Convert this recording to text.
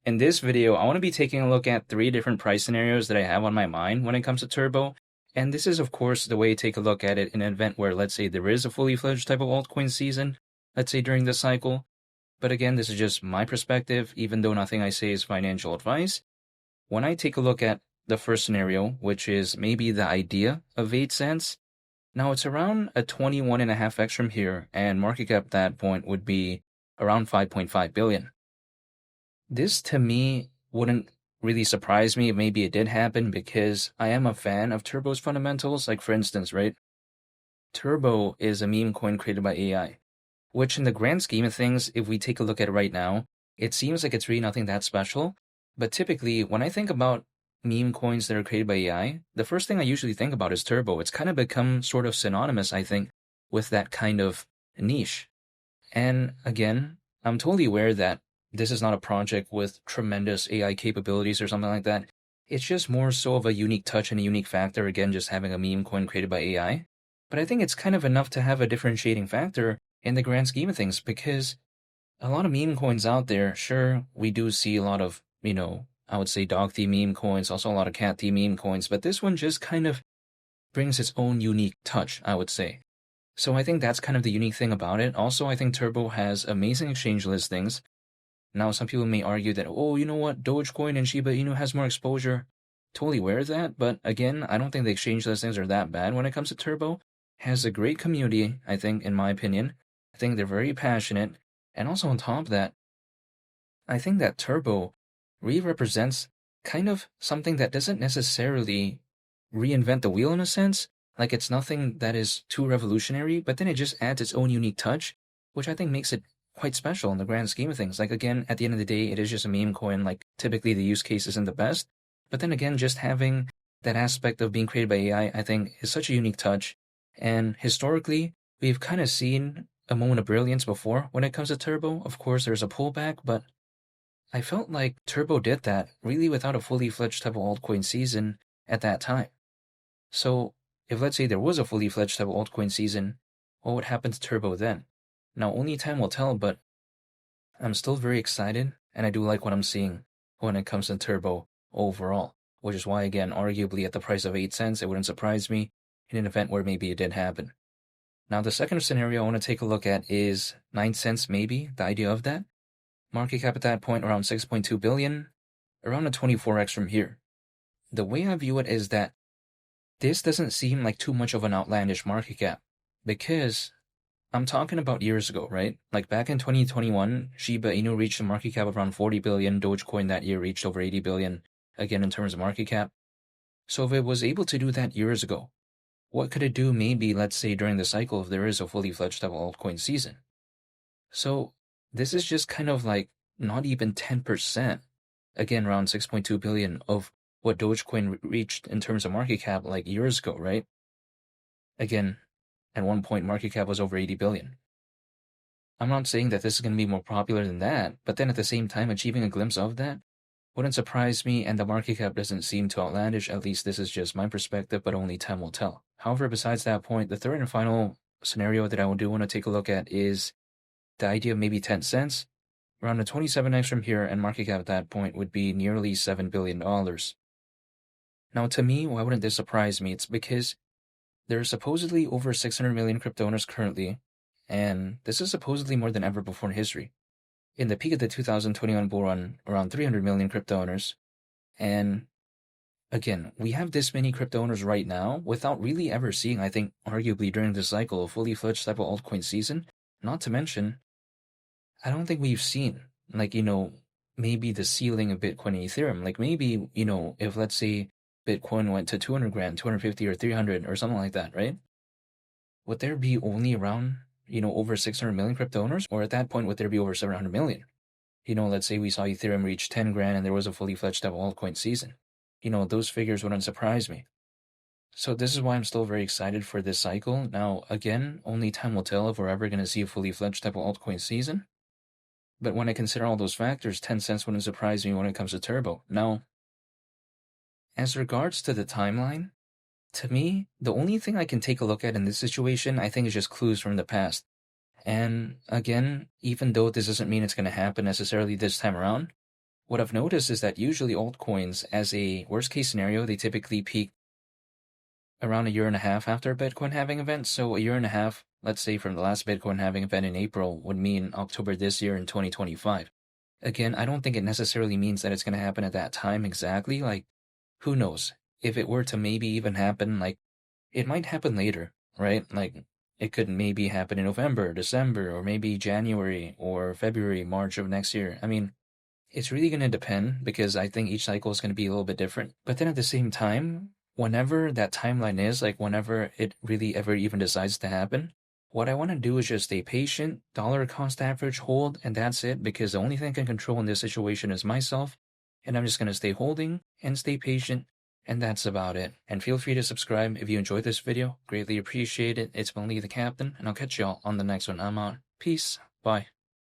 In this video, I want to be taking a look at three different price scenarios that I have on my mind when it comes to Turbo. And this is, of course, the way to take a look at it in an event where, let's say, there is a fully fledged type of altcoin season, let's say during this cycle. But again, this is just my perspective, even though nothing I say is financial advice. When I take a look at the first scenario, which is maybe the idea of 8 cents, now it's around a 21.5x from here, and market cap at that point would be around 5.5 billion. This to me wouldn't really surprise me if maybe it did happen because I am a fan of Turbo's fundamentals. Like, for instance, right? Turbo is a meme coin created by AI, which in the grand scheme of things, if we take a look at it right now, it seems like it's really nothing that special. But typically, when I think about meme coins that are created by AI, the first thing I usually think about is Turbo. It's kind of become sort of synonymous, I think, with that kind of niche. And again, I'm totally aware that this is not a project with tremendous AI capabilities or something like that. It's just more so of a unique touch and a unique factor, again, just having a meme coin created by AI. But I think it's kind of enough to have a differentiating factor in the grand scheme of things, because a lot of meme coins out there, sure, we do see a lot of, I would say dog theme meme coins, also a lot of cat theme meme coins, but this one just kind of brings its own unique touch, I would say. So I think that's kind of the unique thing about it. Also, I think Turbo has amazing exchange listings. Now, some people may argue that, oh, you know what, Dogecoin and Shiba Inu has more exposure. Totally aware of that, but again, I don't think the exchange listings are that bad when it comes to Turbo. Has a great community, I think, in my opinion. I think they're very passionate. And also on top of that, I think that Turbo really represents kind of something that doesn't necessarily reinvent the wheel in a sense. Like, it's nothing that is too revolutionary, but then it just adds its own unique touch, which I think makes it quite special in the grand scheme of things. Like, again, at the end of the day, it is just a meme coin. Like, typically the use case isn't the best. But then again, just having that aspect of being created by AI, I think, is such a unique touch. And historically, we've kind of seen a moment of brilliance before when it comes to Turbo. Of course, there's a pullback, but I felt like Turbo did that really without a fully fledged type of altcoin season at that time. So, if let's say there was a fully fledged type of altcoin season, what would happen to Turbo then? Now, only time will tell, but I'm still very excited, and I do like what I'm seeing when it comes to Turbo overall, which is why, again, arguably at the price of 8 cents, it wouldn't surprise me in an event where maybe it did happen. Now, the second scenario I want to take a look at is 9 cents maybe, the idea of that. Market cap at that point around 6.2 billion, around a 24x from here. The way I view it is that this doesn't seem like too much of an outlandish market cap, because I'm talking about years ago, right? Like back in 2021, Shiba Inu reached a market cap of around 40 billion. Dogecoin that year reached over 80 billion, again in terms of market cap. So if it was able to do that years ago, what could it do maybe, let's say, during the cycle if there is a fully fledged type of altcoin season? So this is just kind of like not even 10%, again, around 6.2 billion of what Dogecoin reached in terms of market cap like years ago, right? Again, at one point, market cap was over 80 billion. I'm not saying that this is going to be more popular than that, but then at the same time, achieving a glimpse of that wouldn't surprise me, and the market cap doesn't seem too outlandish. At least this is just my perspective, but only time will tell. However, besides that point, the third and final scenario that I do want to take a look at is the idea of maybe 10 cents, around a 27x from here, and market cap at that point would be nearly $7 billion. Now, to me, why wouldn't this surprise me? It's because there are supposedly over 600 million crypto owners currently, and this is supposedly more than ever before in history. In the peak of the 2021 bull run, around 300 million crypto owners, and again, we have this many crypto owners right now without really ever seeing, I think, arguably during this cycle, a fully fledged type of altcoin season. Not to mention, I don't think we've seen, like, maybe the ceiling of Bitcoin and Ethereum. Like, maybe, if let's say Bitcoin went to 200 grand, 250 or 300 or something like that, right? Would there be only around, over 600 million crypto owners? Or at that point, would there be over 700 million? Let's say we saw Ethereum reach 10 grand and there was a fully fledged type of altcoin season. Those figures wouldn't surprise me. So this is why I'm still very excited for this cycle. Now, again, only time will tell if we're ever going to see a fully fledged type of altcoin season. But when I consider all those factors, 10 cents wouldn't surprise me when it comes to Turbo. Now, as regards to the timeline, to me, the only thing I can take a look at in this situation, I think, is just clues from the past. And again, even though this doesn't mean it's going to happen necessarily this time around, what I've noticed is that usually altcoins, as a worst case scenario, they typically peak around a year and a half after a Bitcoin halving event. So a year and a half, let's say from the last Bitcoin halving event in April, would mean October this year in 2025. Again, I don't think it necessarily means that it's going to happen at that time exactly. Like, who knows? If it were to maybe even happen, like, it might happen later, right? Like, it could maybe happen in November, December, or maybe January or February, March of next year. I mean, it's really going to depend because I think each cycle is going to be a little bit different. But then at the same time, whenever that timeline is, like whenever it really ever even decides to happen, what I want to do is just stay patient, dollar cost average, hold, and that's it, because the only thing I can control in this situation is myself. And I'm just going to stay holding and stay patient. And that's about it. And feel free to subscribe if you enjoyed this video. Greatly appreciate it. It's been Lee the Captain, and I'll catch y'all on the next one. I'm out. Peace. Bye.